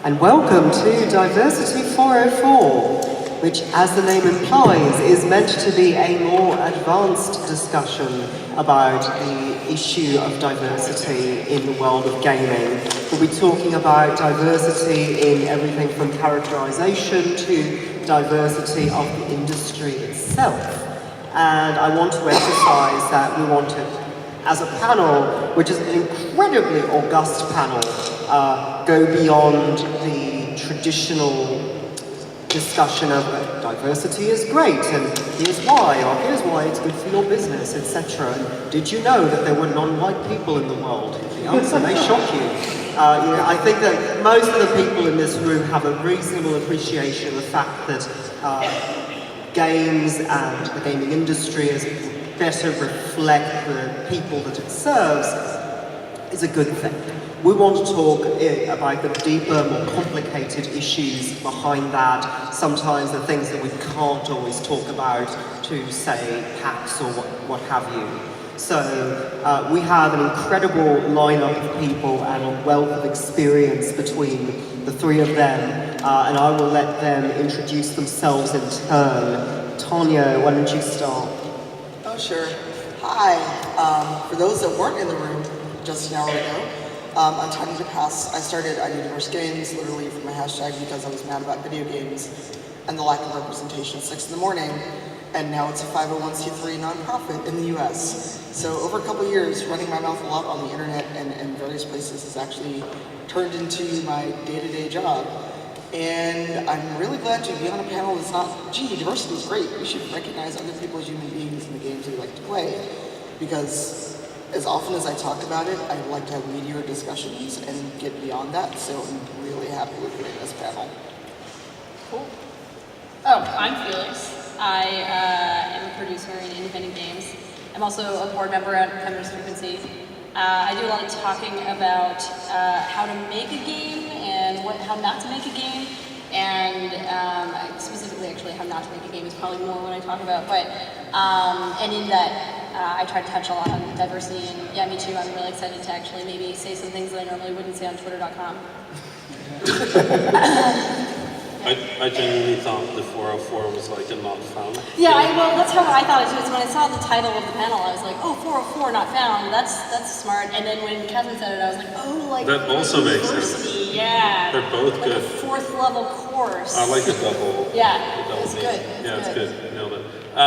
and welcome to Diversity 404, which, as the name implies, is meant to be a more advanced discussion about the issue of diversity in the world of gaming. We'll be talking about diversity in everything from characterization to diversity of the industry itself. And I want to emphasize that we want to, as a panel, which is an incredibly august panel, go beyond the traditional discussion of diversity is great, and here's why, or here's why it's good for your business, etc. And did you know that there were non-white people in the world? The answer may shock you. I think that most of the people in this room have a reasonable appreciation of the fact that games and the gaming industry is better reflect the people that it serves is a good thing. We want to talk about the deeper, more complicated issues behind that, sometimes the things that we can't always talk about to, say, PAX or what have you. So we have an incredible lineup of people and a wealth of experience between the three of them, and I will let them introduce themselves in turn. Tanya, why don't you start? Oh, sure. Hi. For those that weren't in the room just an hour ago, I'm Tanya DePass. I started I Do Diverse Games literally from my hashtag because I was mad about video games and the lack of representation at 6 in the morning, and now it's a 501c3 nonprofit in the US. So over a couple of years, running my mouth a lot on the internet and various places has actually turned into my day-to-day job. And I'm really glad to be on a panel that's not, gee, diversity is great. We should recognize other people as human beings in the games we like to play. Because as often as I talk about it, I like to have meatier discussions and get beyond that. So I'm really happy with doing this panel. Cool. Oh, I'm Felix. I am a producer in independent games. I'm also a board member at Panellists Frequency. I do a lot of talking about how to make a game and how not to make a game, and specifically actually how not to make a game is probably more what I talk about, but and in that I try to touch a lot on diversity, and yeah, me too, I'm really excited to actually maybe say some things that I normally wouldn't say on twitter.com. I genuinely thought the 404 was like a not found. Yeah, well, that's how I thought it too. So when I saw the title of the panel, I was like, oh, 404 not found. That's smart. And then when Katherine said it, I was like, oh, like that also makes sense. Yeah, they're both like good. A fourth level course. I like the double. Yeah, it's good. Yeah, it's good. Nailed it.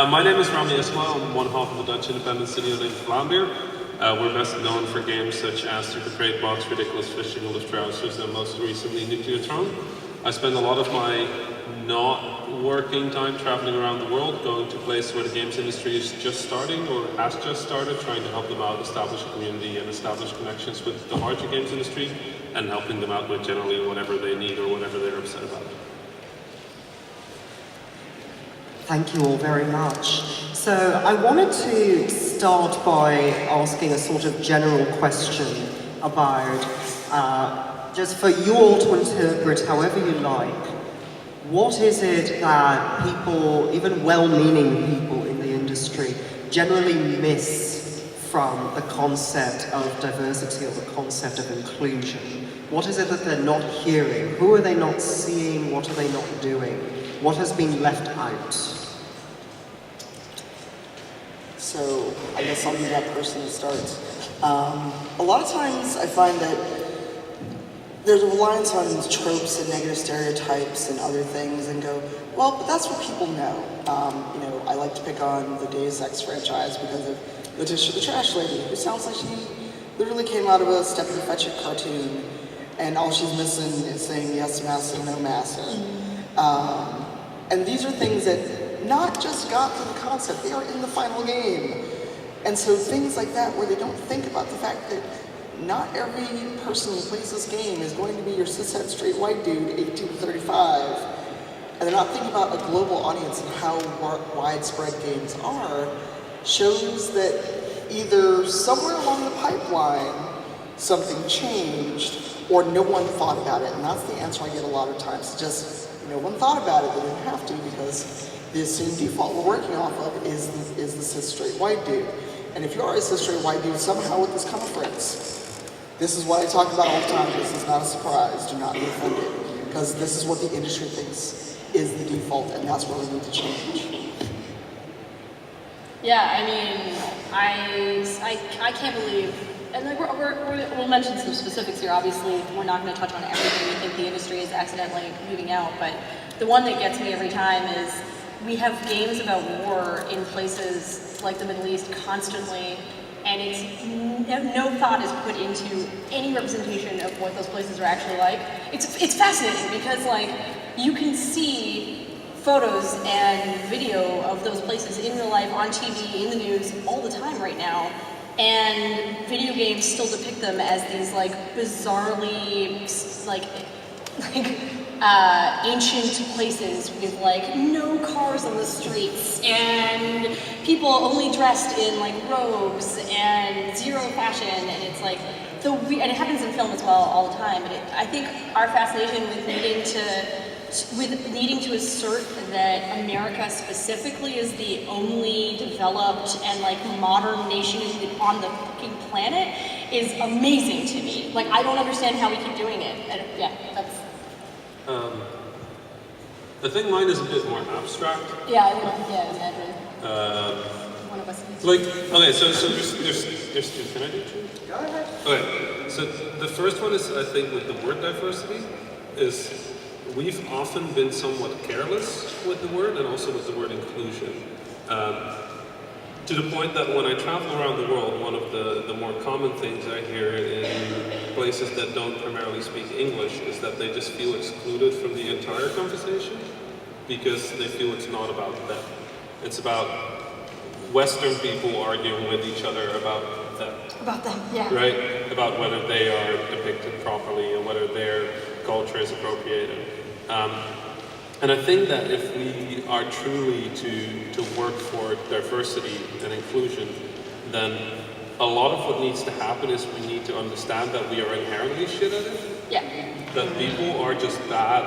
My name is Rami, Ismail. I'm one half of the Dutch independent studio named Vlaanderen. We're best known for games such as Super Crate Box, Ridiculous Fishing, Wolf Trousers, and most recently Nucleotron. I spend a lot of my not working time traveling around the world, going to places where the games industry is just starting or has just started, trying to help them out, establish a community and establish connections with the larger games industry, and helping them out with generally whatever they need or whatever they're upset about. Thank you all very much. So I wanted to start by asking a sort of general question about, just for you all to interpret however you like, what is it that people, even well-meaning people in the industry, generally miss from the concept of diversity or the concept of inclusion? What is it that they're not hearing? Who are they not seeing? What are they not doing? What has been left out? So I guess I'll be that person that starts. A lot of times I find that there's a reliance on tropes and negative stereotypes and other things and go, well, but that's what people know. I like to pick on the Deus Ex franchise because of Letitia the Trash Lady, who sounds like she literally came out of a Step and Fetch It cartoon, and all she's missing is saying yes, massa, no massa. And these are things that not just got to the concept, they are in the final game. And so things like that where they don't think about the fact that not every person who plays this game is going to be your cishet straight white dude, 18 to 35. And they're not thinking about a global audience and how widespread games are, shows that either somewhere along the pipeline, something changed, or no one thought about it. And that's the answer I get a lot of times. Just, no one thought about it, they didn't have to, because the assumed default we're working off of is the cis straight white dude. And if you are a cis straight white dude, somehow with this conference, this is what I talk about all the time. This is not a surprise. Do not be offended. because this is what the industry thinks is the default, and that's what we need to change. Yeah, I mean, I can't believe, and like we'll mention some specifics here. Obviously, we're not going to touch on everything we think the industry is accidentally leaving out, but the one that gets me every time is we have games about war in places like the Middle East constantly, and it's no thought is put into any representation of what those places are actually like. It's fascinating because like you can see photos and video of those places in real life, on TV, in the news, all the time right now. And video games still depict them as these like bizarrely ancient places with like no cars on the streets and people only dressed in like robes and zero fashion, and it's like and it happens in film as well all the time. But I think our fascination with needing to assert that America specifically is the only developed and like modern nation on the fucking planet is amazing to me. Like I don't understand how we keep doing it. And, yeah, that's. I think mine is a bit more abstract. Yeah, imagine. One of us. Like, okay, so there's two. Can I do two? Go ahead. Okay, so the first one is, I think, with the word diversity, is we've often been somewhat careless with the word and also with the word inclusion. To the point that when I travel around the world, one of the more common things I hear in places that don't primarily speak English is that they just feel excluded from the entire conversation because they feel it's not about them. It's about Western people arguing with each other about them. About them, yeah. Right? About whether they are depicted properly and whether their culture is appropriated. And I think that if we are truly to work for diversity and inclusion, then a lot of what needs to happen is we need to understand that we are inherently shit at it. Yeah. That people are just bad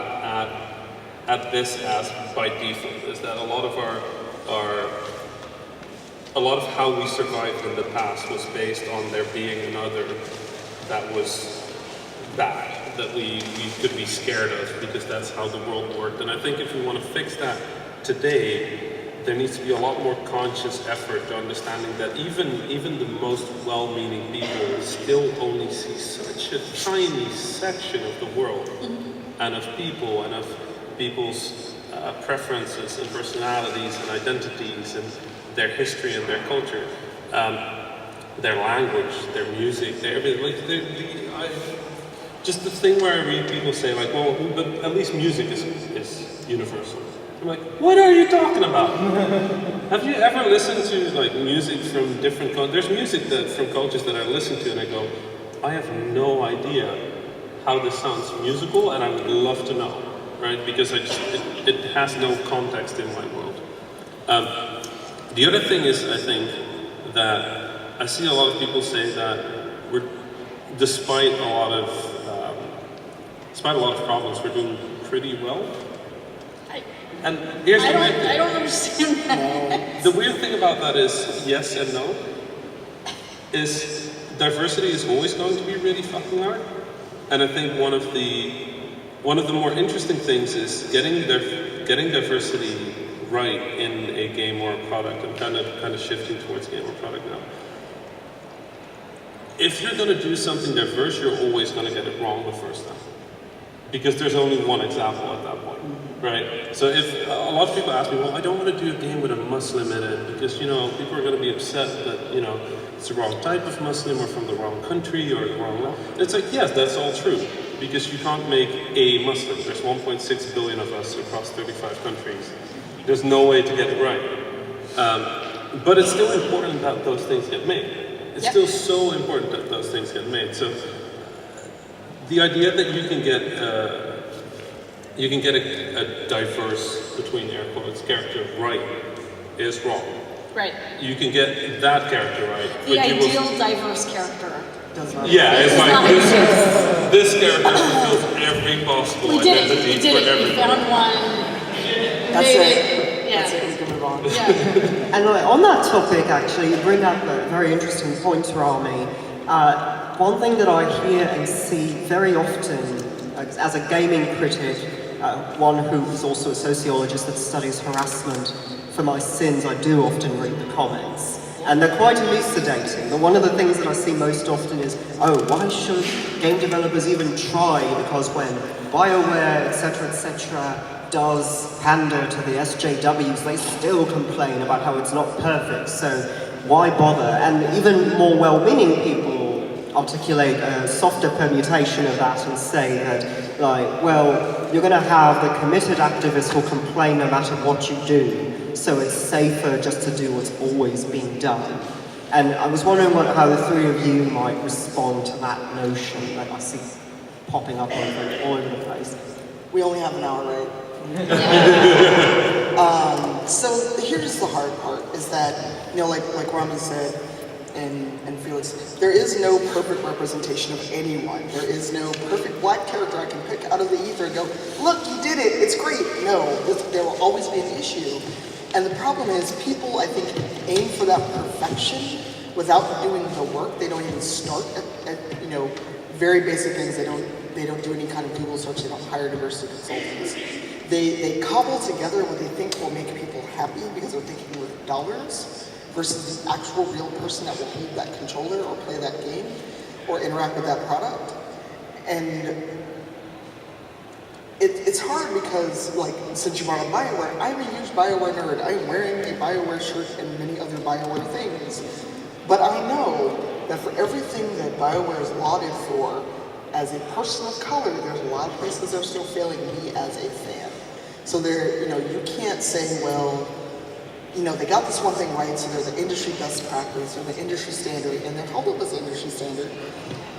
at this as by default. Is that a lot of a lot of how we survived in the past was based on there being another that was bad, that we could be scared of because that's how the world worked. And I think if we want to fix that today, there needs to be a lot more conscious effort to understanding that even the most well-meaning people still only see such a tiny section of the world and of people and of people's preferences and personalities and identities and their history and their culture, their language, their music, their everything. Just the thing where I read people say like, well, but at least music is universal. I'm like, what are you talking about? Have you ever listened to like music from different cultures? There's music from cultures that I listen to and I go, I have no idea how this sounds musical, and I would love to know, right? Because it has no context in my world. The other thing is, I think, that I see a lot of people say that despite a lot of problems, we're doing pretty well. And here's the weird thing. I don't understand that. The weird thing about that is yes and no. Is diversity is always going to be really fucking hard. And I think one of the more interesting things is getting diversity right in a game or a product. I'm kind of shifting towards game or product now. If you're going to do something diverse, you're always going to get it wrong the first time. Because there's only one example at that point, right? So if a lot of people ask me, well, I don't want to do a game with a Muslim in it because, people are going to be upset that, it's the wrong type of Muslim or from the wrong country or the wrong law. It's like, yes, that's all true. Because you can't make a Muslim. There's 1.6 billion of us across 35 countries. There's no way to get it right. But it's still important that those things get made. It's still so important that those things get made. So the idea that you can get a diverse, between air quotes, character right is wrong. Right. You can get that character right. The ideal diverse character. Yeah, it's like this character fulfills every possible identity for everyone. We found one. That's it. Yeah. That's it. We can move on. Yeah. And on that topic, actually, you bring up a very interesting point, Rami. One thing that I hear and see very often as a gaming critic, one who is also a sociologist that studies harassment, for my sins I do often read the comments. And they're quite elucidating, but one of the things that I see most often is, oh, why should game developers even try? Because when BioWare, etc., does pander to the SJWs, they still complain about how it's not perfect, so why bother? And even more well-meaning people articulate a softer permutation of that and say that, like, well, you're going to have the committed activists who'll complain no matter what you do, so it's safer just to do what's always been done. And I was wondering how the three of you might respond to that notion that I see popping up all over the place. We only have an hour, right? So here's the hard part, is that, you know, like Rami said, and Felix, there is no perfect representation of anyone. There is no perfect black character I can pick out of the ether and go, look, you did it, it's great. No, there will always be an issue. And the problem is, people, I think, aim for that perfection without doing the work. They don't even start at you know, very basic things. They don't do any kind of Google search. They don't hire diversity consultants. They cobble together what they think will make people happy because they're thinking with dollars versus the actual real person that will hold that controller or play that game or interact with that product. And it's hard because, like, since you brought up BioWare, I'm a huge BioWare nerd. I'm wearing a BioWare shirt and many other BioWare things. But I know that for everything that BioWare is lauded for, as a person of color, there's a lot of places that are still failing me as a fan. So there, you know, you can't say, well, you know, they got this one thing right, so they're the industry best practice, or the industry standard, and they're held up as the industry standard.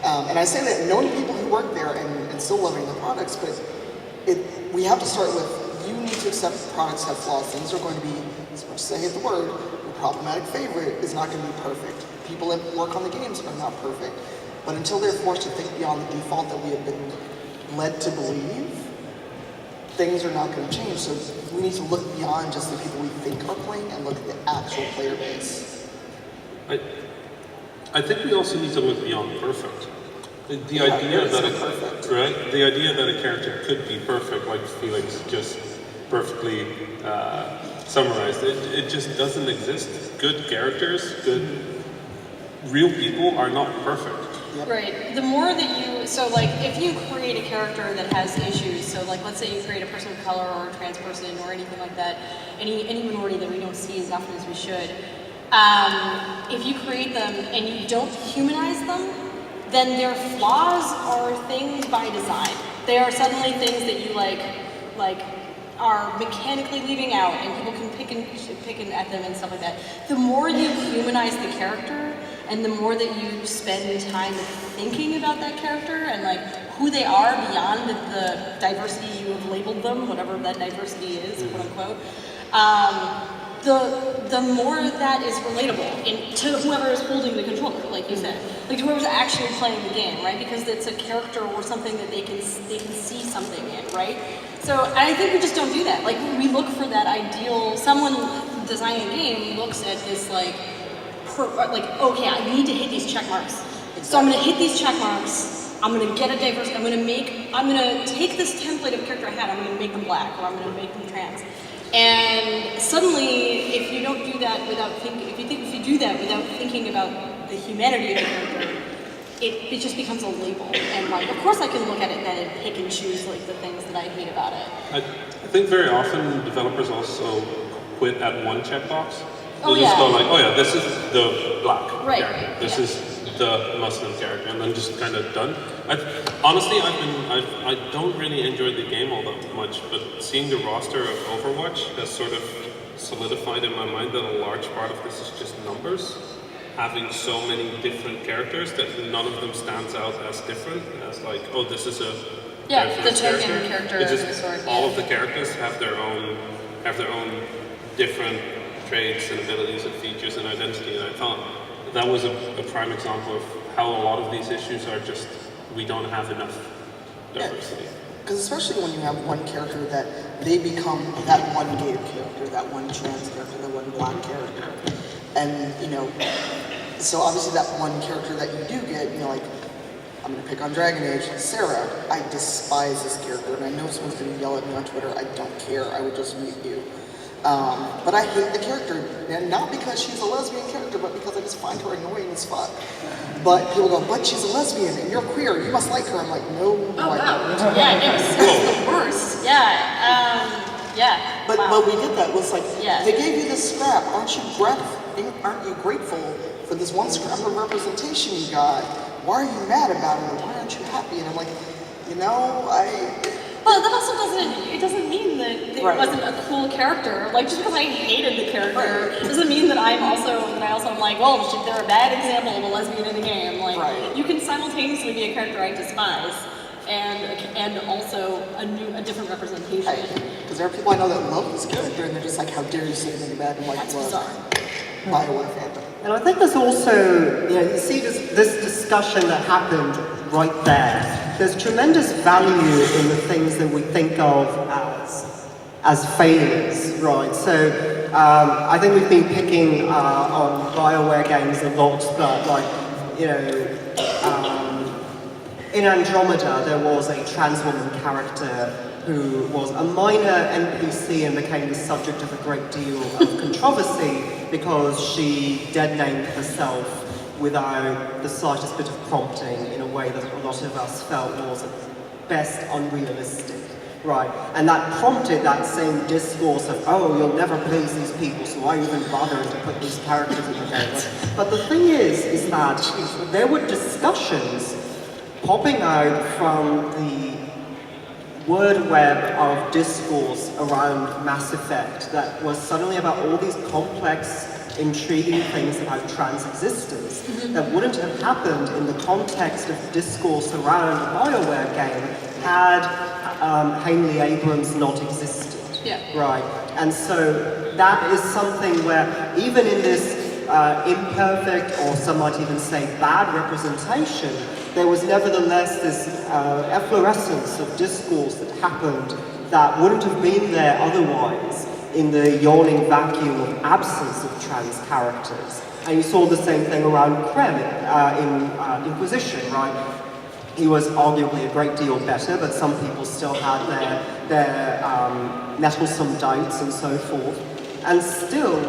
And I say that knowing people who work there and still loving the products, but we have to start with, you need to accept products have flaws. Things are going to be, as much as I hate the word, your problematic favorite is not going to be perfect. People that work on the games are not perfect. But until they're forced to think beyond the default that we have been led to believe, things are not going to change. So we need to look beyond just the people we think are playing and look at the actual player base. I think we also need to look beyond perfect. The idea that the idea that a character could be perfect, like Felix just perfectly summarized, it just doesn't exist. Good characters, good real people are not perfect. Yep. Right. The more that you, so like if you create a character that has issues, so like let's say you create a person of color or a trans person or anything like that, any minority that we don't see as often as we should, if you create them and you don't humanize them, then their flaws are things by design. They are suddenly things that you like are mechanically leaving out, and people can pick at them and stuff like that. The more you humanize the character, and the more that you spend time thinking about that character and like who they are beyond the diversity you have labeled them, whatever that diversity is, quote unquote, the more that is relatable to whoever is holding the controller, like you said, like whoever's actually playing the game, right? Because it's a character or something that they can see something in, right? So I think we just don't do that. Like we look for that ideal. Someone designing a game looks at this like, okay, I need to hit these check marks. So I'm going to hit these check marks. I'm going to get a diverse. I'm going to take this template of character I had. I'm going to make them black, or I'm going to make them trans. And suddenly, if you don't do that without thinking, if you do that without thinking about the humanity of the character, it just becomes a label. And like, of course, I can look at it then and pick and choose like the things that I hate about it. I think very often developers also quit at one checkbox. Oh, just go like, oh yeah, this is the black character. This is the Muslim character, and then just kind of done. Honestly, I don't really enjoy the game all that much, but seeing the roster of Overwatch has sort of solidified in my mind that a large part of this is just numbers. Having so many different characters that none of them stands out as different, as like, oh, this is a the token character. It's just all of the characters have their own different traits and abilities and features and identity, and I thought that was a prime example of how a lot of these issues are just, we don't have enough diversity. Because especially when you have one character that they become that one gay character, that one trans character, that one black character. And, you know, so obviously that one character that you do get, you know, like, I'm gonna pick on Dragon Age. Sarah, I despise this character, and I know someone's gonna yell at me on Twitter. I don't care. I would just mute you. But I hate the character, and not because she's a lesbian character, but because I just find her annoying as fuck. But people go, but she's a lesbian, and you're queer, you must like her. I'm like, no, Oh, I wow. don't. Yeah, no, it's the worst. Yeah, yeah. But wow. but we did that. It was like, Yeah. they gave you this scrap. Aren't you grateful for this one scrap of representation you got? Why are you mad about it? Why aren't you happy? And I'm like, Well, that also doesn't mean that it Right. wasn't a cool character. Like, just because I hated the character doesn't mean that I also am like, well, they're a bad example of a lesbian in the game. Like, Right. you can simultaneously be a character I despise and also a different representation. because there are people I know that love this character, and they're just like, how dare you say anything bad? And I'm like, That's well, bizarre. BioWare fandom. And I think there's also, you see this discussion that happened right there. There's tremendous value in the things that we think of as failures, right? So I think we've been picking on BioWare games a lot, but like, in Andromeda there was a trans woman character who was a minor NPC and became the subject of a great deal of controversy because she dead-named herself without the slightest bit of prompting in a way that a lot of us felt was at best unrealistic, right? And that prompted that same discourse of, oh, you'll never please these people, so why even bother to put these characters in the game? But the thing is that there were discussions popping out from the word web of discourse around Mass Effect that was suddenly about all these complex, intriguing things about trans existence that wouldn't have happened in the context of discourse around a BioWare game had Haley Abrams not existed. Yeah. Right. And so that is something where even in this imperfect, or some might even say bad representation, there was nevertheless this efflorescence of discourse that happened that wouldn't have been there otherwise in the yawning vacuum of absence of trans characters. And you saw the same thing around Kramer in Inquisition, right? He was arguably a great deal better, but some people still had their nettlesome doubts and so forth. And still,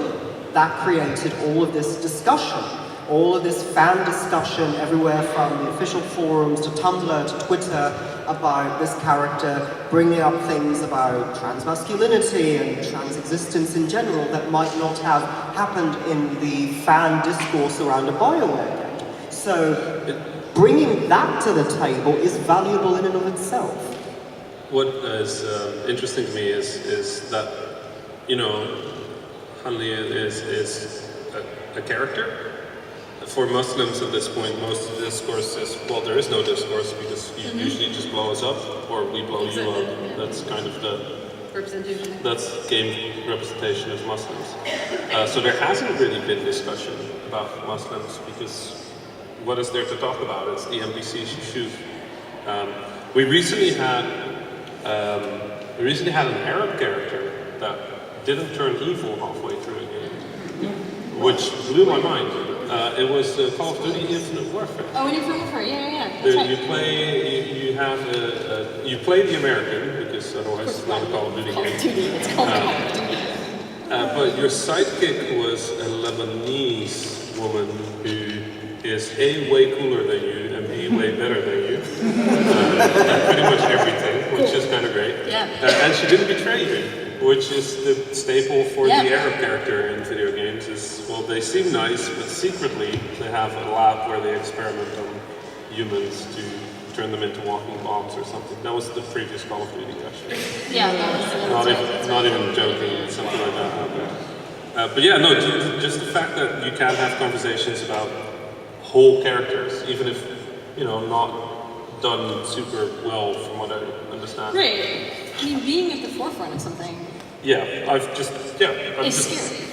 that created all of this discussion, all of this fan discussion everywhere from the official forums to Tumblr to Twitter about this character, bringing up things about transmasculinity and trans existence in general that might not have happened in the fan discourse around a BioWare game. So bringing that to the table is valuable in and of itself. What is interesting to me is that, Hanli is a character. For Muslims at this point, most of the discourse is, well, there is no discourse because you usually just blow us up or we blow you up. That's kind of Representation. that's game representation of Muslims. So there hasn't really been discussion about Muslims because what is there to talk about? It's the NPCs you shoot. We recently had an Arab character that didn't turn evil halfway through a game, which blew my mind. It was Call of Duty Infinite Warfare. Oh, Infinite Warfare, yeah. That's right. You play the American, because otherwise it's not a Call of Duty Call game. of Duty, it's called Call of Duty. But your sidekick was a Lebanese woman who is A, way cooler than you, and B, way better than you. Pretty much everything, which is kind of great. Yeah. And she didn't betray you, which is the staple for the Arab character in video games is, well, they seem nice, but secretly they have a lab where they experiment on humans to turn them into walking bombs or something. That was the previous Call of Duty, actually. Yeah, Not even joking, something like that happened. But yeah, no, just the fact that you can have conversations about whole characters, even if, not done super well from what I understand. Right. I mean, being at the forefront of something is scary.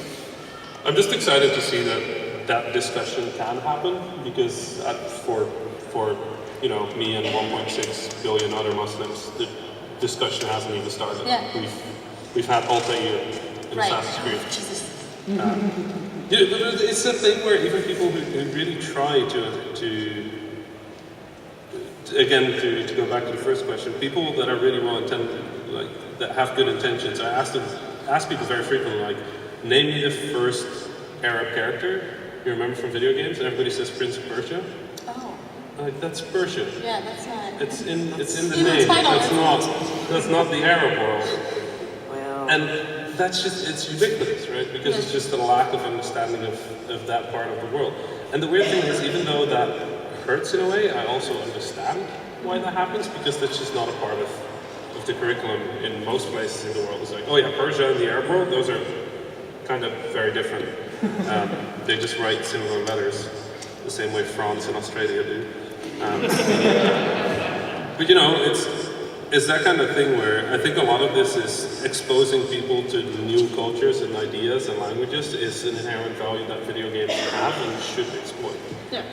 I'm just excited to see that discussion can happen because for me and 1.6 billion other Muslims, the discussion hasn't even started. Yeah. We've had Altair in Assassin's Creed. Jesus. But it's a thing where even people who really try to again, to go back to the first question, people that are really well intended, like that have good intentions, I ask people very frequently, like, name me the first Arab character you remember from video games, and everybody says Prince of Persia. Oh. Like, that's Persia. Yeah, that's not. It's in the in the name. title. That's not the Arab world. Well, And that's just, it's ridiculous, right? Because it's just a lack of understanding of that part of the world. And the weird thing is, even though that hurts in a way, I also understand why that happens, because that's just not a part of the curriculum in most places in the world. It's like, oh yeah, Persia and the Arab world, those are kind of very different. They just write similar letters, the same way France and Australia do. But you know, it's that kind of thing where I think a lot of this is exposing people to new cultures and ideas and languages is an inherent value that video games have and should exploit. Yeah.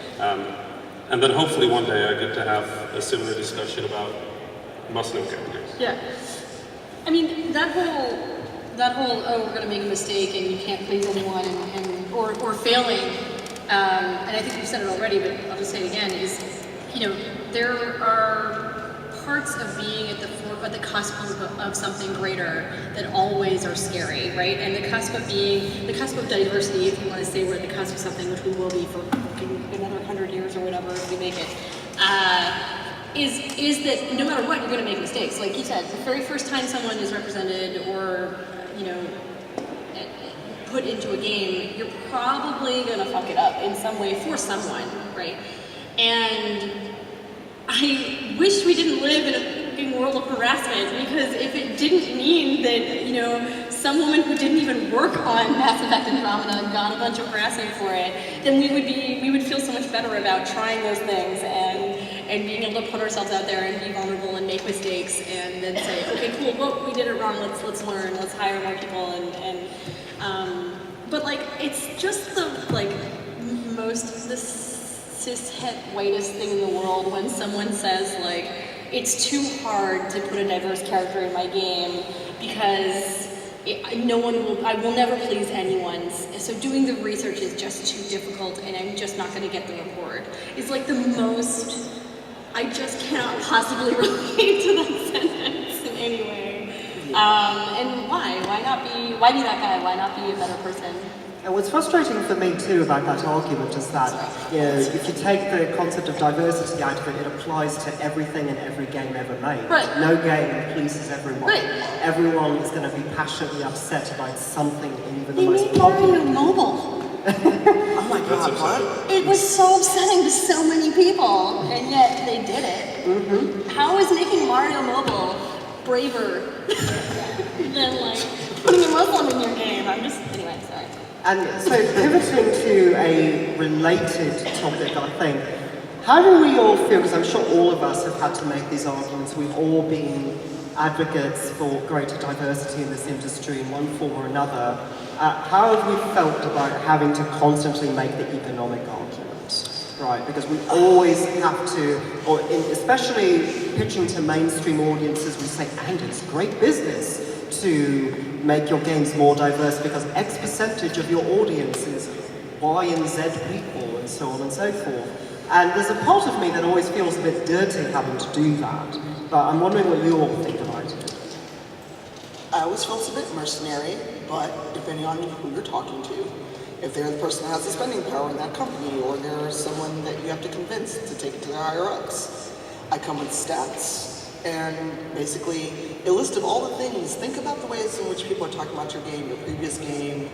And then hopefully one day I get to have a similar discussion about Muslim characters. Yeah. I mean, that whole, oh, we're going to make a mistake and you can't please anyone or failing, and I think you've said it already, but I'll just say it again, is, you know, there are parts of being at the cusp of something greater that always are scary, right? And the cusp of diversity, if you want to say we're at the cusp of something, which we will be for another 100 years or whatever if we make it, is that no matter what, you're going to make mistakes. Like you said, the very first time someone is represented or, you know, put into a game, you're probably going to fuck it up in some way for someone, right? And I wish we didn't live in a fucking world of harassment, because if it didn't mean that, you know, some woman who didn't even work on Mass Effect Andromeda got a bunch of harassment for it, then we would feel so much better about trying those things and being able to put ourselves out there and be vulnerable and make mistakes and then say, okay, cool, well, we did it wrong, let's learn, let's hire more people but like, it's just the cis-het whitest thing in the world when someone says like, it's too hard to put a diverse character in my game because I will never please anyone. So doing the research is just too difficult and I'm just not going to get the report. It's like the most, I just cannot possibly relate to that sentence in any way. And why? Why be that guy? Why not be a better person? And what's frustrating for me too about that argument is that, you know, if you take the concept of diversity out of it, it applies to everything in every game ever made. Right. No game pleases everyone. Right. Everyone is going to be passionately upset about something in even the They most made Mario mobile. Oh my god, what? It was so upsetting to so many people, and yet they did it. Mm-hmm. How is making Mario mobile braver than like putting a Muslim in your game? Anyway, sorry. And so pivoting to a related topic, I think, how do we all feel, because I'm sure all of us have had to make these arguments, we've all been advocates for greater diversity in this industry in one form or another. How have we felt about having to constantly make the economic argument, right? Because we always have to, especially pitching to mainstream audiences, we say, and it's great business to make your games more diverse because X percentage of your audience is Y and Z people and so on and so forth. And there's a part of me that always feels a bit dirty having to do that, but I'm wondering what you all think about it. I always feel it's a bit mercenary, but depending on who you're talking to, if they're the person that has the spending power in that company, or they're someone that you have to convince to take it to the higher ups, I come with stats and basically a list of all the things. Think about the ways in which people are talking about your game, your previous game,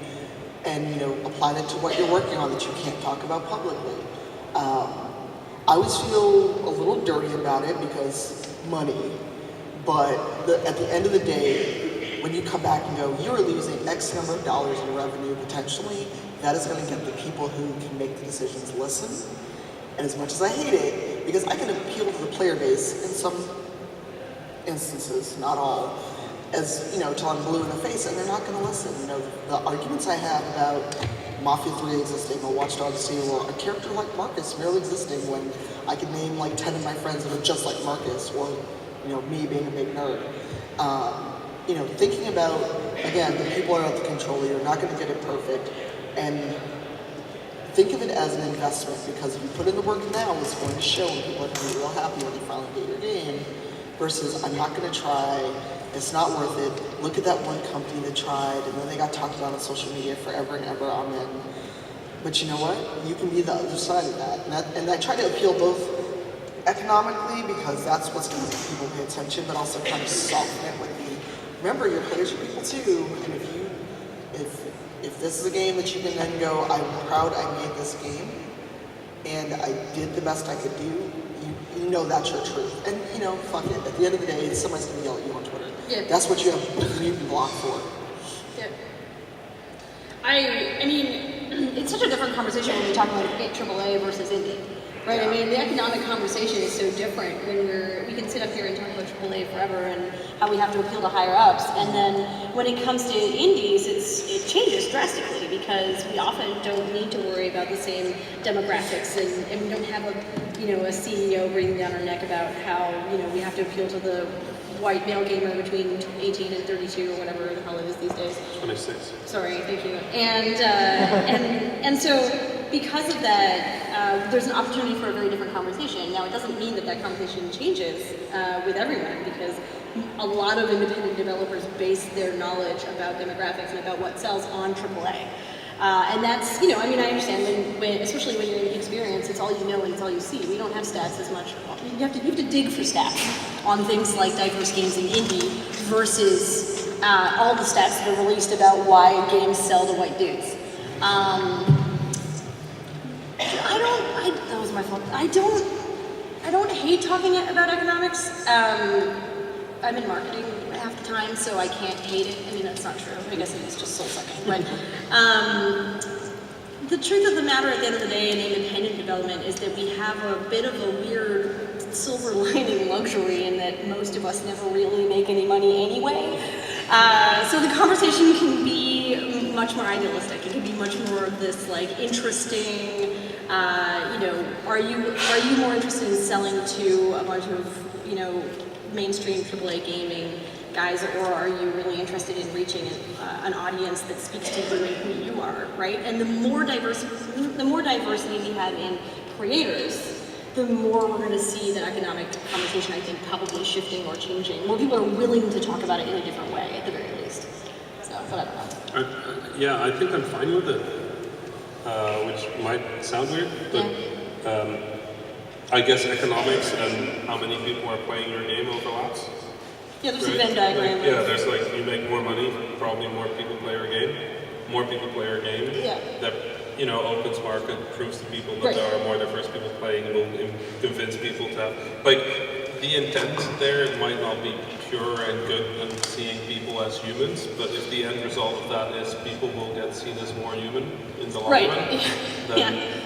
and apply that to what you're working on that you can't talk about publicly. I always feel a little dirty about it because money, but at the end of the day, when you come back and go, you're losing X number of dollars in revenue potentially, that is going to get the people who can make the decisions listen. And as much as I hate it, because I can appeal to the player base in some instances, not all, as till I'm blue in the face, and they're not going to listen. The arguments I have about Mafia 3 existing or Watch Dogs 2 or a character like Marcus merely existing when I could name like 10 of my friends that are just like Marcus, or me being a big nerd. Thinking about, again, the people are out of control, you're not going to get it perfect, and think of it as an investment, because if you put in the work now, it's going to show, and people are going to be real happy when they finally get your game, versus I'm not going to try, it's not worth it. Look at that one company that tried, and then they got talked about on social media forever and ever, amen. But you know what? You can be the other side of that. And I try to appeal both economically, because that's what's going to make people pay attention, but also kind of soften it with the, remember, your players are people too, and if this is a game that you can then go, I'm proud I made this game, and I did the best I could do, you know that's your truth. And you know, fuck it, at the end of the day, somebody's going to yell at you on Twitter. Yeah. That's what you have mute and block for. Yeah. I mean, it's such a different conversation when we talk about AAA versus indie, right? Yeah. I mean, the economic conversation is so different when we can sit up here and talk about AAA forever and how we have to appeal to higher ups, and then when it comes to indies, it changes drastically, because we often don't need to worry about the same demographics, and we don't have a CEO breathing down our neck about how we have to appeal to the white male gamer between 18 and 32 or whatever the hell it is these days. 26. Sorry, thank you. And so because of that, there's an opportunity for a very different conversation. Now, it doesn't mean that conversation changes with everyone, because a lot of independent developers base their knowledge about demographics and about what sells on AAA. And that's, I understand when especially when you're in the experience, it's all you know and it's all you see. We don't have stats as much. You have to dig for stats on things like diverse games in indie versus all the stats that are released about why games sell to white dudes. That was my fault. I don't hate talking about economics. I'm in marketing half the time, so I can't hate it. I mean, that's not true. I guess it is just soul-sucking. But the truth of the matter at the end of the day in independent development is that we have a bit of a weird silver lining luxury in that most of us never really make any money anyway. So the conversation can be much more idealistic. It can be much more of this interesting, are you more interested in selling to a bunch of, mainstream AAA gaming guys, or are you really interested in reaching an audience that speaks to you and who you are, right? And the more diversity we have in creators, the more we're going to see that economic conversation, I think, probably shifting or changing. More people are willing to talk about it in a different way, at the very least. So, but I don't know. Yeah, I think I'm fine with it, which might sound weird, but I guess economics and how many people are playing your game overlaps. Yeah, there's right? a Venn diagram. There's you make more money, probably more people play your game. More people play your game. Yeah. That opens market, proves to people that there are more diverse people playing, and will convince people to the intent there might not be pure and good and seeing people as humans, but if the end result of that is people will get seen as more human in the long run, then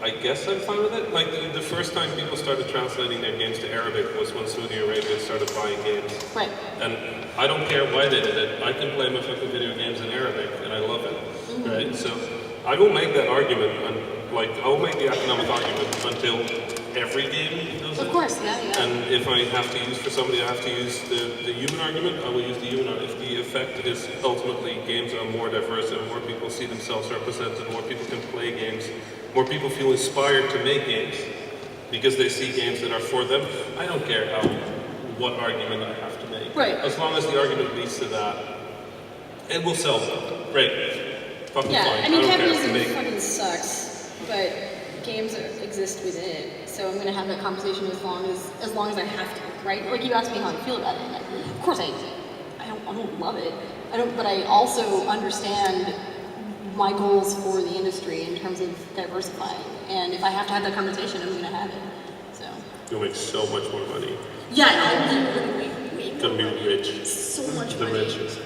I guess I'm fine with it. The first time people started translating their games to Arabic was when Saudi Arabia started buying games. Right. And I don't care why they did it. I can play my fucking video games in Arabic, and I love it. Mm-hmm. Right? So I will make that argument, and I will make the economic argument until every game does it. Of course, yeah. And if I have to use for somebody, I have to use the human argument, I will use the human argument. If the effect is ultimately games are more diverse and more people see themselves represented, more people can play games, more people feel inspired to make games because they see games that are for them, I don't care what argument I have to make. Right. As long as the argument leads to that, it will sell them. Great. Fucking fine. Capitalism fucking sucks, but games exist within it. So I'm going to have that conversation as long as I have to, right? You asked me how I feel about it. And of course, I don't love it. But I also understand my goals for the industry in terms of diversifying. And if I have to have that conversation, I'm going to have it. So. You'll make so much more money. Yeah, I'm gonna be rich. So much the money. richest.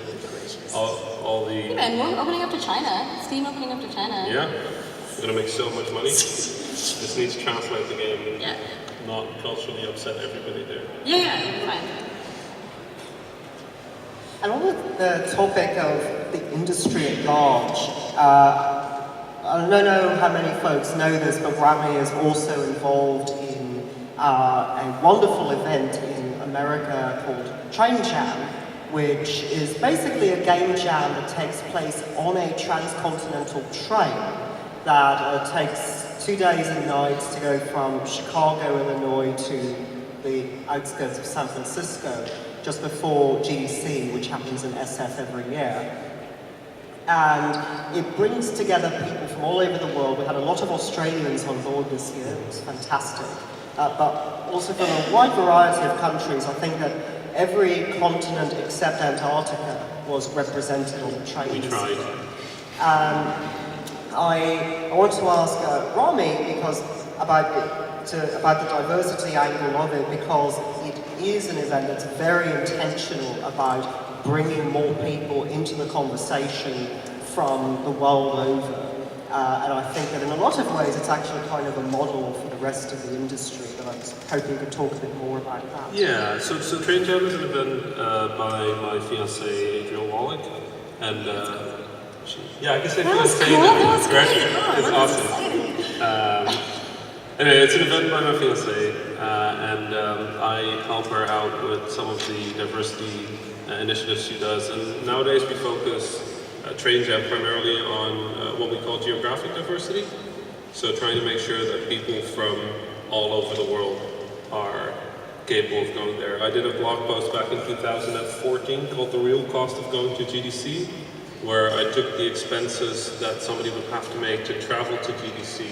All the. Yeah, man, we're opening up to China. Steam opening up to China. Yeah, we're gonna make so much money. Just need to translate the game. Yeah. Not culturally upset everybody there. Yeah, fine. And on the topic of the industry at large, I don't know how many folks know this, but Rami is also involved in a wonderful event in America called Train Jam, which is basically a game jam that takes place on a transcontinental train. that takes 2 days and nights to go from Chicago, Illinois to the outskirts of San Francisco just before GDC, which happens in SF every year. And it brings together people from all over the world. We had a lot of Australians on board this year, it was fantastic. But also from a wide variety of countries. I think that every continent except Antarctica was represented on the train. We tried. I want to ask Rami because about the diversity angle of it, because it is an event that's very intentional about bringing more people into the conversation from the world over. And I think that in a lot of ways it's actually kind of a model for the rest of the industry, that I was hoping you could talk a bit more about that. Yeah, so Train Jam is an event by my fiancée, Adriel Wallach, and yeah, I can say fiancée now, right? It's awesome. Anyway, it's an event by my fiancée, and I help her out with some of the diversity initiatives she does, and nowadays we focus Train Jam primarily on what we call geographic diversity. So trying to make sure that people from all over the world are capable of going there. I did a blog post back in 2014 called The Real Cost of Going to GDC, where I took the expenses that somebody would have to make to travel to GDC,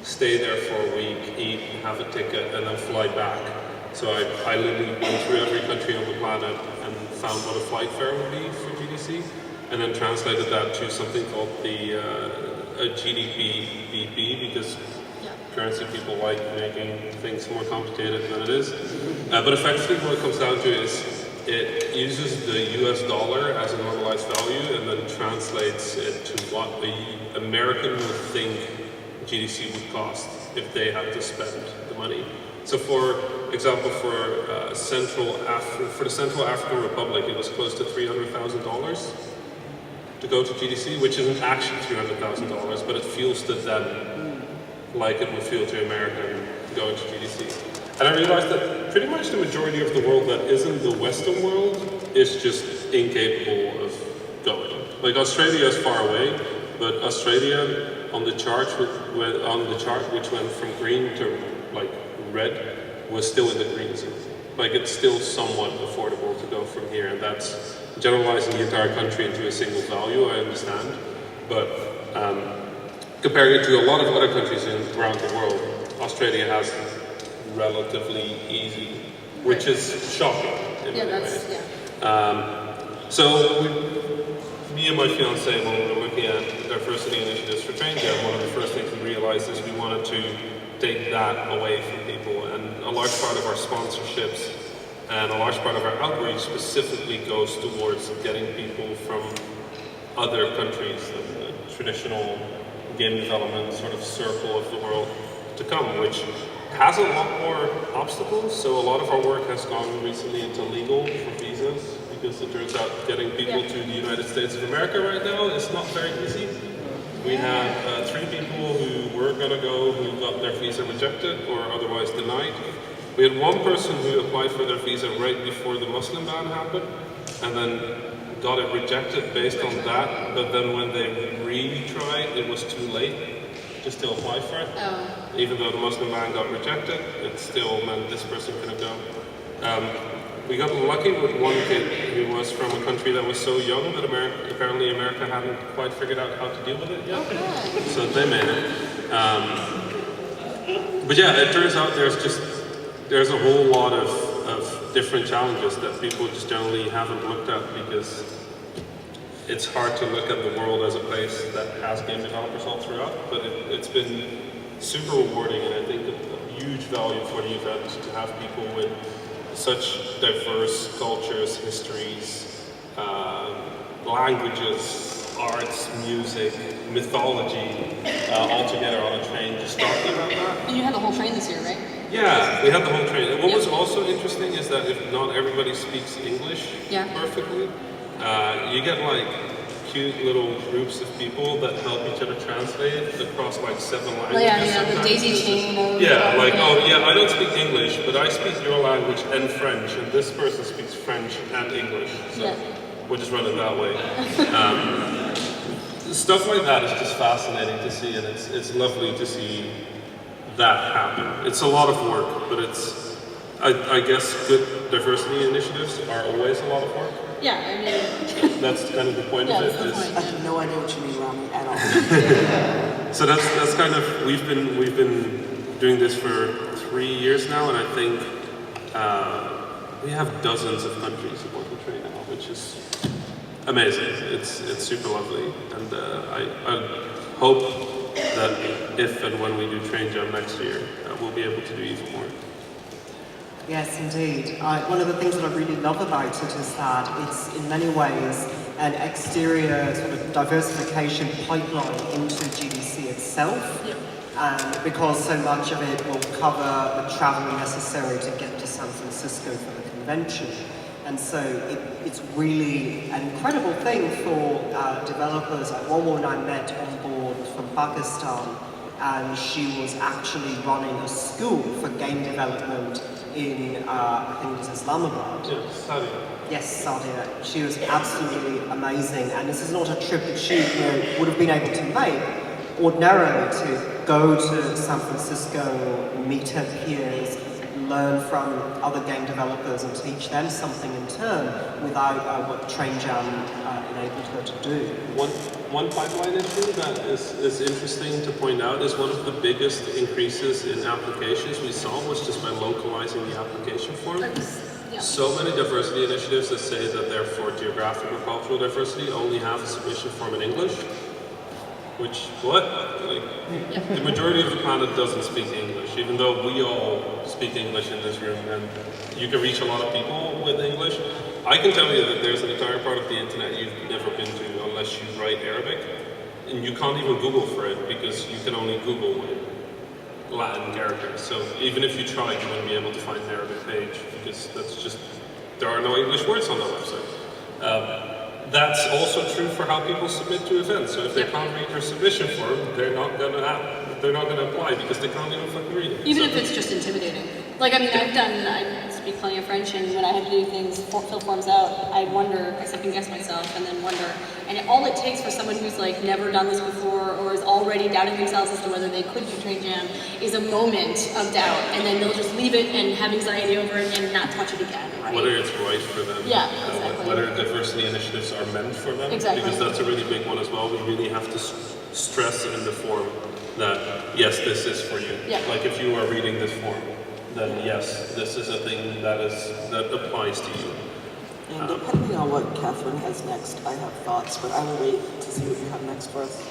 stay there for a week, eat, have a ticket, and then fly back. So I literally went through every country on the planet and found what a flight fare would be for GDC, and then translated that to something called the GDP BP, because currency people like making things more complicated than it is. But effectively what it comes down to is it uses the US dollar as a normalized value and then translates it to what the American would think GDC would cost if they had to spend the money. So for example, for the Central African Republic, it was close to $300,000 to go to GDC, which isn't actually $300,000, but it feels to them like it would feel to America going to GDC. And I realized that pretty much the majority of the world that isn't the Western world is just incapable of going. Like Australia is far away, but Australia on the chart which went from green to like red was still in the green zone. Like it's still somewhat affordable to go from here, and that's generalizing the entire country into a single value, I understand. But comparing it to a lot of other countries around the world, Australia has it relatively easy, which is shocking in many ways. So me and my fiancée, when we were looking at diversity initiatives for Train Jam, one of the first things we realized is we wanted to take that away from people, and a large part of our sponsorships and a large part of our outreach specifically goes towards getting people from other countries, the traditional game development sort of circle of the world to come, which has a lot more obstacles. So a lot of our work has gone recently into legal for visas, because it turns out getting people to the United States of America right now is not very easy. We had 3 people who were going to go who got their visa rejected or otherwise denied. We had 1 person who applied for their visa right before the Muslim ban happened, and then got it rejected based on that, but then when they retried, it was too late to still apply for it. Even though the Muslim ban got rejected, it still meant this person couldn't go. We got lucky with 1 kid who was from a country that was so young that apparently America hadn't quite figured out how to deal with it yet. So they made it. But yeah, it turns out there's a whole lot of different challenges that people just generally haven't looked at, because it's hard to look at the world as a place that has game developers all throughout, but it's been super rewarding, and I think a huge value for the event to have people with such diverse cultures, histories, languages, arts, music, mythology, all together on a train just talking about that. And you had the whole train this year, right? Yeah, we had the whole train. And what was also interesting is that if not everybody speaks English perfectly, you get like cute little groups of people that help each other translate across like 7 languages. The daisy chain. I don't speak English, but I speak your language and French, and this person speaks French and English. So we'll just run it that way. stuff like that is just fascinating to see, and it's lovely to see that happen. It's a lot of work, but I guess good diversity initiatives are always a lot of work. Yeah, I mean, That's kind of the point yeah, of it. that's the is- point. I have no idea what you mean, Rami, at all. So that's kind of we've been doing this for 3 years now, and I think we have dozens of countries who want to train now, which is amazing. It's super lovely, and I hope that if and when we do Train Jam next year, we'll be able to do even more. Yes, indeed. One of the things that I really love about it is that it's in many ways an exterior sort of diversification pipeline into GDC itself. Yep. And because so much of it will cover the travel necessary to get to San Francisco for the convention. And so it's really an incredible thing for developers. One woman I met on board was from Pakistan, and she was actually running a school for game development in, I think it was Islamabad. Yeah, Saudi. Yes, Sadia. She was absolutely amazing, and this is not a trip that she would have been able to make ordinarily, to go to San Francisco, meet her peers, learn from other game developers and teach them something in turn without what Train Jam enabled her to do. One pipeline issue that is interesting to point out is one of the biggest increases in applications we saw was just by localizing the application form. Yeah. So many diversity initiatives that say that they're for geographic or cultural diversity only have a submission form in English. Which, what? Like, the majority of the planet doesn't speak English, even though we all speak English in this room, and you can reach a lot of people with English. I can tell you that there's an entire part of the internet you've never been to unless you write Arabic, and you can't even Google for it because you can only Google with Latin characters. So even if you tried, you wouldn't be able to find an Arabic page because that's just, there are no English words on that website. That's also true for how people submit to events. So if they can't read your submission form, they're not gonna apply because they can't even fucking read it. Even So- if it's just intimidating. Like, I mean, I speak plenty of French, and when I have to do things, fill forms out, I wonder, I second guess myself, and then wonder. And all it takes for someone who's like never done this before, or is already doubting themselves as to whether they could do Train Jam, is a moment of doubt, and then they'll just leave it and have anxiety over it and not touch it again, right? Whether it's right for them, Yeah, exactly. whether diversity initiatives are meant for them, Exactly. because that's a really big one as well. We really have to stress in the form that yes, this is for you. Yeah. Like if you are reading this form, then yes, this is a thing that applies to you. And depending on what Katherine has next, I have thoughts, but I will wait to see what you have next for us.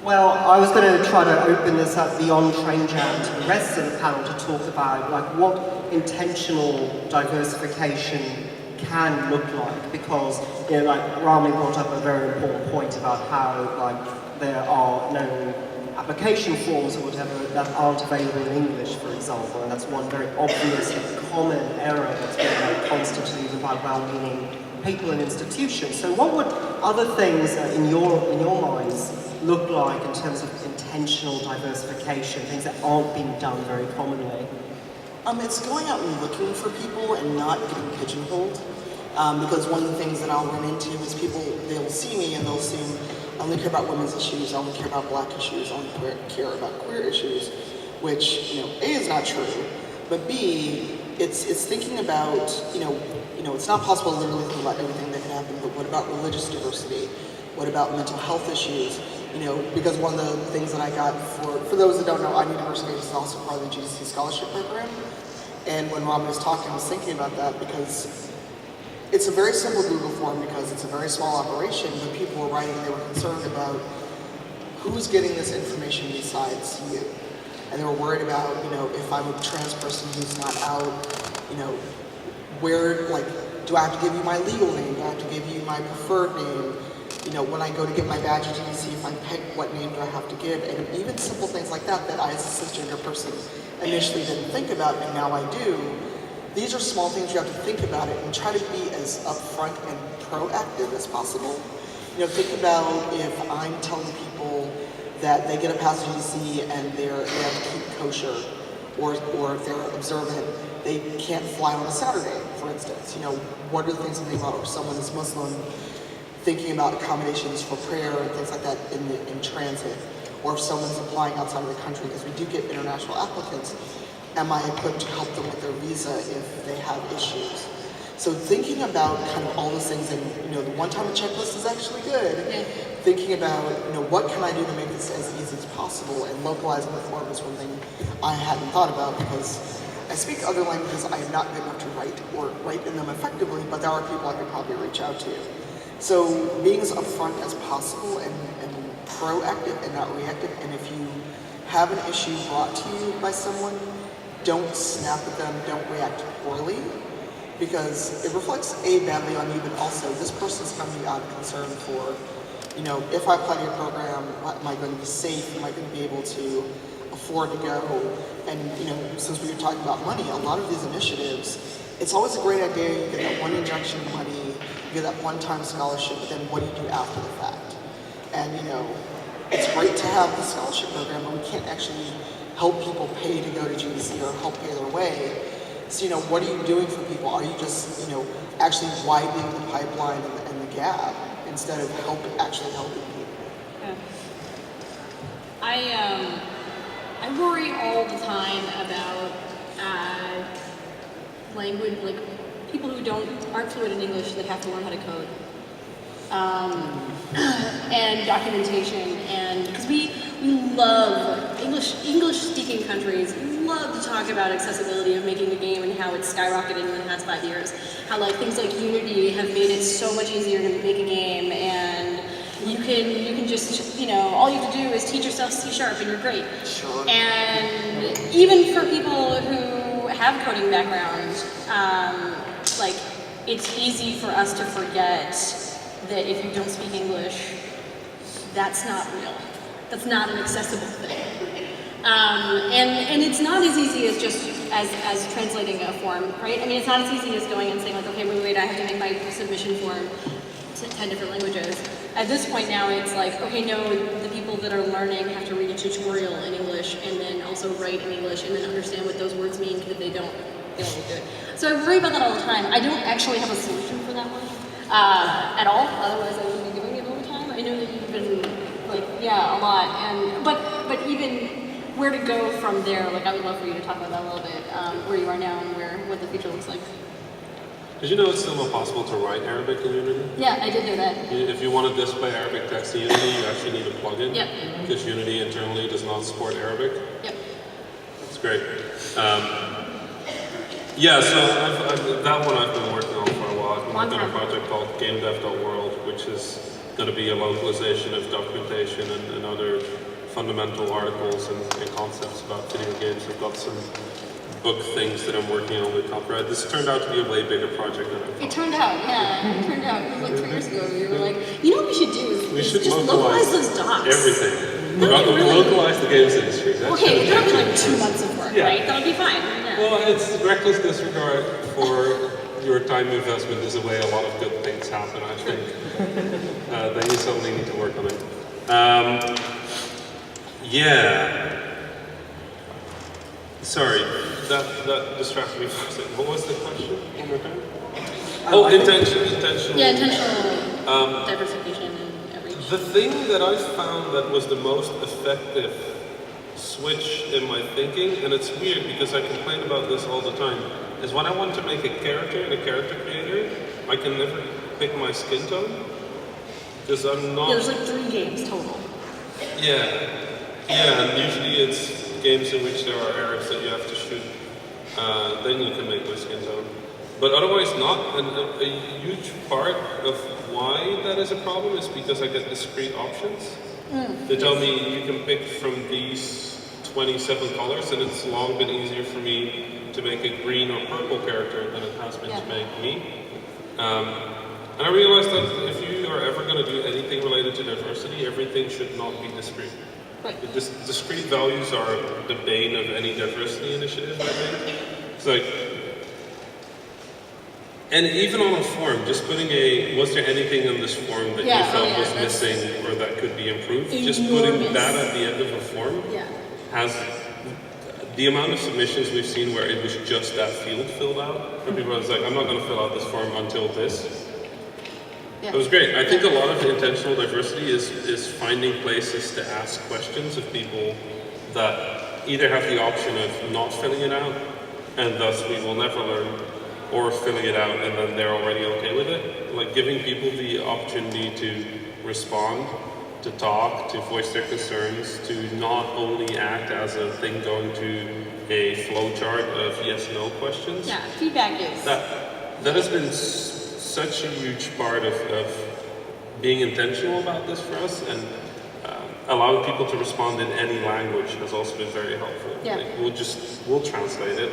Well, I was going to try to open this up beyond Train Jam to the rest of the panel to talk about like what intentional diversification can look like, because you know, like Rami brought up a very important point about how like there are no application forms or whatever that aren't available in English, for example, and that's one very obvious and common error that's been made constantly by well-meaning people and institutions. So what would other things in your minds look like in terms of intentional diversification, things that aren't being done very commonly? It's going out and looking for people and not getting pigeonholed. Because one of the things that I'll run into is people, they'll see me and they'll assume I only care about women's issues, I only care about black issues, I only care about queer issues, which, you know, A, is not true, but B, it's thinking about, you know, it's not possible to literally think about everything that can happen, but what about religious diversity? What about mental health issues? You know, because one of the things that I got for those that don't know, Diversity is also part of the GDC Scholarship Program. And when Rami was talking, I was thinking about that because it's a very simple Google form because it's a very small operation, but people were writing, they were concerned about who's getting this information besides you. And they were worried about, you know, if I'm a trans person who's not out, you know, where, like, do I have to give you my legal name? Do I have to give you my preferred name? You know, when I go to get my badge at GDC, if I pick what name do I have to give? And even simple things like that, that I as a cisgender person initially didn't think about, and now I do. These are small things you have to think about it and try to be as upfront and proactive as possible. You know, think about if I'm telling people that they get a pass to GDC and they have to keep kosher, or if they're observant, they can't fly on a Saturday, for instance. You know, what are the things to think about if someone is Muslim? thinking about accommodations for prayer and things like that in transit, or if someone's applying outside of the country, because we do get international applicants, am I equipped to help them with their visa if they have issues? So thinking about kind of all those things, and the one-time checklist is actually good. Yeah. Thinking about what can I do to make this as easy as possible, and localizing the form is one thing I hadn't thought about, because I speak other languages. I am not good enough to write or write in them effectively, but there are people I could probably reach out to. So being as upfront as possible and proactive and not reactive, and if you have an issue brought to you by someone, don't snap at them, don't react poorly, because it reflects badly on you, but also this person's coming out of concern for, if I apply to your program, am I going to be safe? Am I going to be able to afford to go? And since we were talking about money, a lot of these initiatives, it's always a great idea. You get that one injection of money, you get that one-time scholarship, but then what do you do after the fact? And it's great to have the scholarship program, but we can't actually help people pay to go to GDC or help pay their way. So what are you doing for people? Are you just actually widening the pipeline and the gap instead of actually helping people? Yeah. I worry all the time about language, like people who aren't fluent in English that have to learn how to code, and documentation, and because we love English-speaking countries love to talk about accessibility of making a game and how it's skyrocketed in the past 5 years. How things like Unity have made it so much easier to make a game, and you can just all you have to do is teach yourself C# and you're great. Sure. And even for people who have coding backgrounds, it's easy for us to forget that if you don't speak English, that's not real. That's not an accessible thing. And it's not as easy as just as translating a form, right? I mean, it's not as easy as going and saying okay, wait, I have to make my submission form to 10 different languages. At this point now, it's okay, no, the people that are learning have to read a tutorial in English and then also write in English and then understand what those words mean, because if they don't do it. So I worry about that all the time. I don't actually have a solution for that one at all. Otherwise, I would be doing it all the time. I know that you've been a lot, but even where to go from there. I would love for you to talk about that a little bit, where you are now and what the future looks like. Did you know it's still not possible to write Arabic in Unity? Yeah, I did know that. If you want to display Arabic text in Unity, you actually need a plugin. Yep. Because Unity internally does not support Arabic. Yep. That's great. So that one I've been working on for a while. I've been working on a project called GameDev.world, which is going to be a localization of documentation and other fundamental articles and concepts about video games. I've got some book things that I'm working on with copyright. This turned out to be a way bigger project than I thought. It turned out, yeah. It turned out, it was 3 years ago, we were what we should do is just localize those docs. Everything. Localize the games industry. Okay, that'll be 2 months of work, right? That'll be fine. Yeah. Well, it's reckless disregard for your time investment is the way a lot of good things happen, I think. Then you suddenly need to work on it. Sorry, that distracted me for a second. What was the question? One more time? Intentional. Yeah, intentional diversification and outreach. The thing that I found that was the most effective switch in my thinking, and it's weird because I complain about this all the time, is when I want to make a character and a character creator, I can never pick my skin tone. Because I'm not... Yeah, there's 3 games total. Yeah, and usually it's games in which there are Arabs that you have to shoot. Then you can make my skin tone. But otherwise not, and a huge part of why that is a problem is because I get discrete options. They tell me you can pick from these 27 colors, and it's long been easier for me to make a green or purple character than it has been to make me. And I realized that if you are ever going to do anything related to diversity, everything should not be discrete. Right. Discrete values are the bane of any diversity initiative, I think. It's and even on a form, just putting was there anything on this form that you felt was missing or that could be improved? Just putting that at the end of a form has the amount of submissions we've seen where it was just that field filled out. And people are I'm not going to fill out this form until this. Yeah. It was great. I think a lot of intentional diversity is finding places to ask questions of people that either have the option of not filling it out, and thus we will never learn, or filling it out and then they're already okay with it. Like giving people the opportunity to respond, to talk, to voice their concerns, to not only act as a thing going to a flowchart of yes/no questions. Yeah, feedback is. That has been such a huge part of being intentional about this for us, and allowing people to respond in any language has also been very helpful. Yeah. Like, we'll translate it.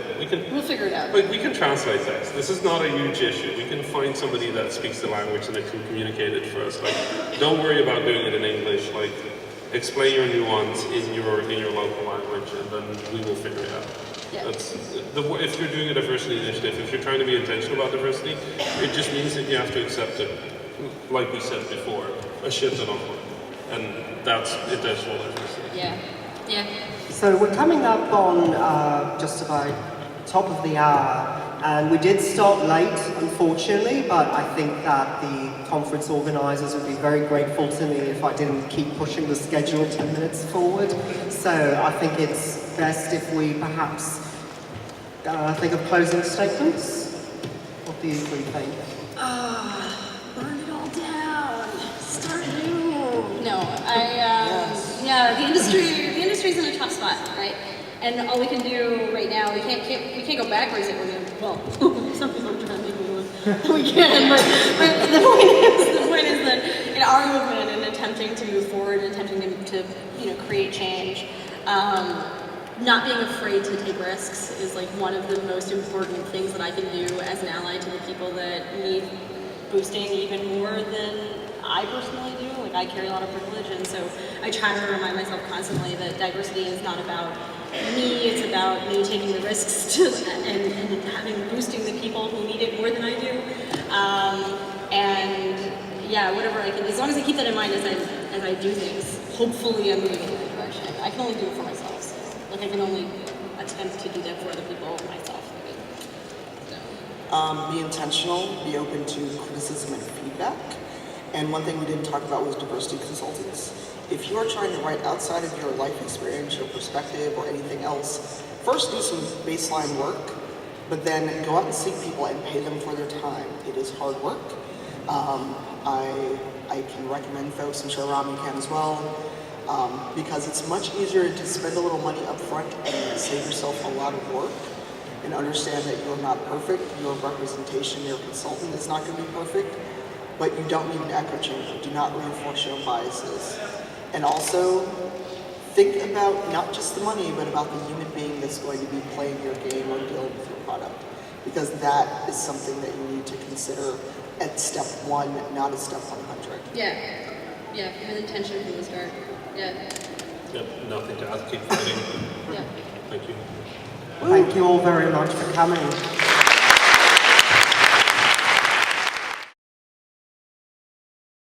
We'll figure it out. Like we can translate text. This is not a huge issue. We can find somebody that speaks the language and that can communicate it for us. Like, don't worry about doing it in English. Like, explain your nuance in your local language, and then we will figure it out. Yeah. If you're doing a diversity initiative, if you're trying to be intentional about diversity, it just means that you have to accept it, like we said before, a shit ton of work. And that's intentional diversity. Yeah. Yeah. So we're coming up on just about top of the hour, and we did start late, unfortunately, but I think that the conference organisers would be very grateful to me if I didn't keep pushing the schedule 10 minutes forward. So I think it's best if we perhaps think of closing statements. What do you three think? Burn it all down. Start new. No, yeah, the industry's in a tough spot, right? And all we can do right now, we can't go backwards. Well, some people are trying to make me go. We can, but the point is that in our movement and attempting to move forward and attempting to create change, not being afraid to take risks is like one of the most important things that I can do as an ally to the people that need boosting even more than I personally do. Like, I carry a lot of privilege, and so I try to remind myself constantly that diversity is not about me, it's about me taking the risks and boosting the people who need it more than I do. And yeah, whatever I can, as long as I keep that in mind as I do things, hopefully I'm moving in the right direction. I can only do it for myself, so like I can only attempt to do that for other people myself. Be intentional, be open to criticism and feedback. And one thing we didn't talk about was diversity consultants. If you are trying to write outside of your life experience, your perspective, or anything else, first do some baseline work, but then go out and seek people and pay them for their time. It is hard work. I can recommend folks, I'm sure Rami can as well, because it's much easier to spend a little money up front and save yourself a lot of work, and understand that you're not perfect, your representation, your consultant is not going to be perfect, but you don't need an echo chamber. Do not reinforce your own biases. And also, think about not just the money, but about the human being that's going to be playing your game or dealing with your product. Because that is something that you need to consider at step 1, not at step 100. Yeah, with intention from the start. Yeah. Yep, nothing to add, keep fighting. Yeah. Thank you. Thank you all very much for coming.